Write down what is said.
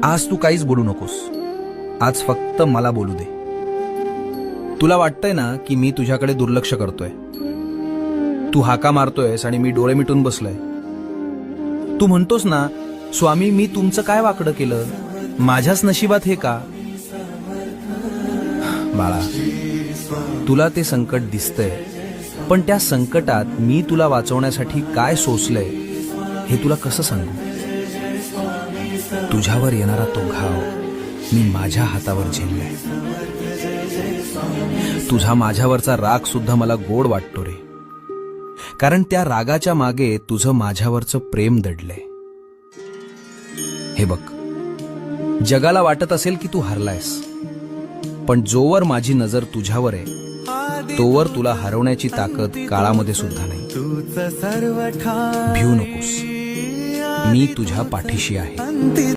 आज तू काहीच बोलू नकोस. आज फक्त मला बोलू दे. तुला वाटतंय ना की मी तुझ्याकडे दुर्लक्ष करतोय. तू हाका मारतोयस आणि मी डोळे मिटून बसलोय. तू म्हणतोस ना, स्वामी मी तुमचं काय वाकडं केलं, माझ्याच नशिबात हे का. बाळा, तुला ते संकट दिसतंय, पण त्या संकटात मी तुला वाचवण्यासाठी काय सोसलंय हे तुला कसं सांगू. तुझ्यावर येणारा तो घाव मी माझ्या हातावर झेललाय. तुझा माझ्यावरचा राग सुद्धा मला गोड वाटतो रे, कारण त्या रागाच्या मागे तुझं माझ्यावरचं प्रेम दडलंय. हे बघ, जगाला वाटत असेल की तू हरलायस, पण जोवर माझी नजर तुझ्यावर आहे तोवर तुला हरवण्याची ताकद काळामध्ये सुद्धा नाही. भिऊ नकोस, मी तुझ्या पाठीशी आहे.